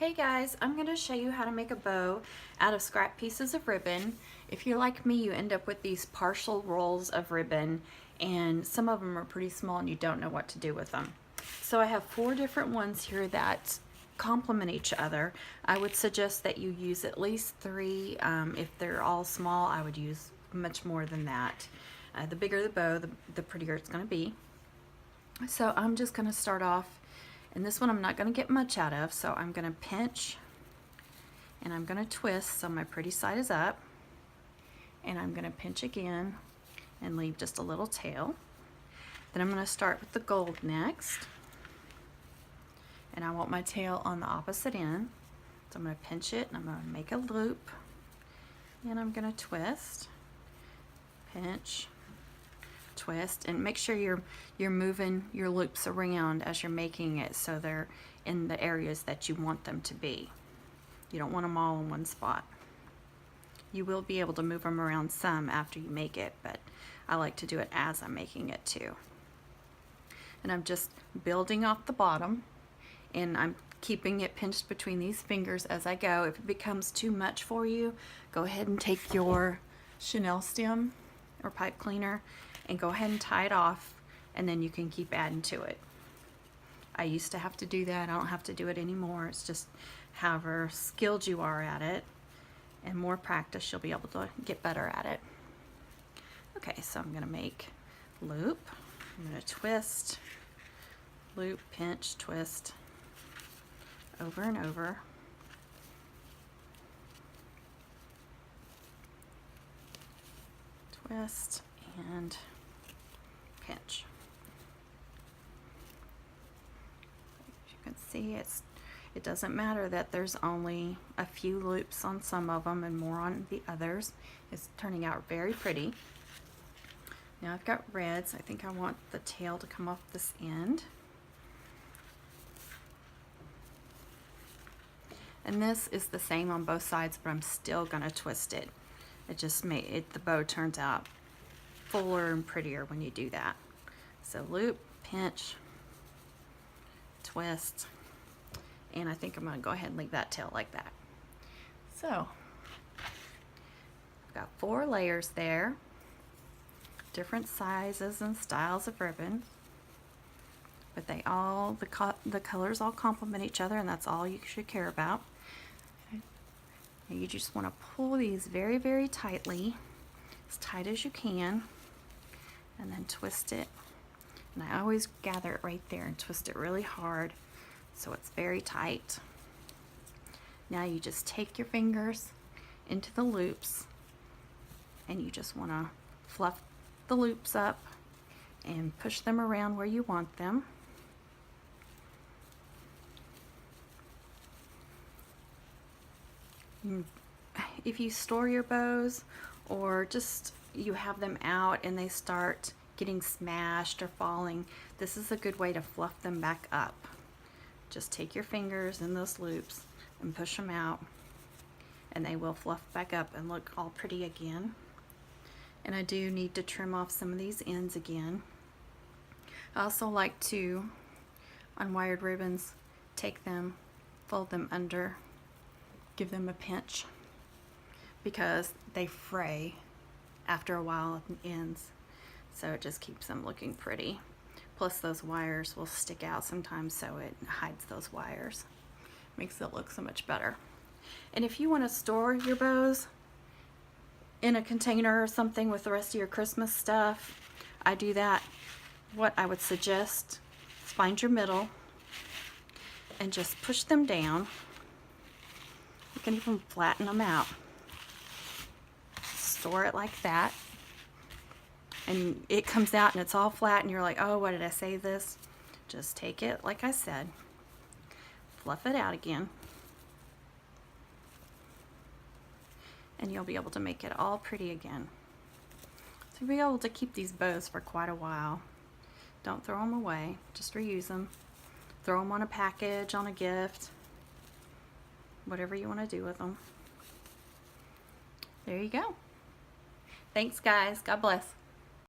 Hey guys, I'm going to show you how to make a bow out of scrap pieces of ribbon. If you're like me, you end up with these partial rolls of ribbon and some of them are pretty small and you don't know what to do with them. So I have 4 different ones here that complement each other. I would suggest that you use at least 3. If they're all small, I would use much more than that. The bigger the bow, the prettier it's going to be. So I'm just going to start off. And this one I'm not going to get much out of, so I'm going to pinch and I'm going to twist so my pretty side is up, and I'm going to pinch again and leave just a little tail. Then I'm going to start with the gold next, and I want my tail on the opposite end, so I'm going to pinch it and I'm going to make a loop, and I'm going to twist, pinch, twist, and make sure you're moving your loops around as you're making it so they're in the areas that you want them to be. You don't want them all in one spot. You will be able to move them around some after you make it, but I like to do it as I'm making it too. And I'm just building off the bottom, and I'm keeping it pinched between these fingers as I go. If it becomes too much for you, go ahead and take your chenille stem or pipe cleaner and go ahead and tie it off, and then you can keep adding to it. I used to have to do that. I don't have to do it anymore. It's just however skilled you are at it and more practice, you'll be able to get better at it. Okay, so I'm gonna make loop, I'm gonna twist, loop, pinch, twist, over and over. Twist and pinch. As you can see, it doesn't matter that there's only a few loops on some of them and more on the others. It's turning out very pretty. Now I've got reds. I think I want the tail to come off this end. And this is the same on both sides, but I'm still gonna twist it. It just made it, the bow turns out fuller and prettier when you do that. So loop, pinch, twist, and I think I'm going to go ahead and leave that tail like that. So I've got 4 layers there, different sizes and styles of ribbon, but they all, the colors all complement each other, and that's all you should care about. And you just want to pull these very, very tightly, as tight as you can, and then twist it. And I always gather it right there and twist it really hard so it's very tight. Now you just take your fingers into the loops and you just want to fluff the loops up and push them around where you want them. If you store your bows or just you have them out and they start getting smashed or falling, this is a good way to fluff them back up. Just take your fingers in those loops and push them out, and they will fluff back up and look all pretty again. And I do need to trim off some of these ends again. I also like to, on wired ribbons, take them, fold them under, give them a pinch, because they fray after a while at the ends, so it just keeps them looking pretty. Plus those wires will stick out sometimes, so it hides those wires. Makes it look so much better. And if you want to store your bows in a container or something with the rest of your Christmas stuff, I do that. What I would suggest is find your middle and just push them down. You can even flatten them out. Store it like that, and it comes out and it's all flat and you're like, oh, what did I say this? Just take it like I said, fluff it out again, and you'll be able to make it all pretty again. So you'll be able to keep these bows for quite a while. Don't throw them away, just reuse them. Throw them on a package, on a gift, whatever you want to do with them. There you go. Thanks guys, God bless.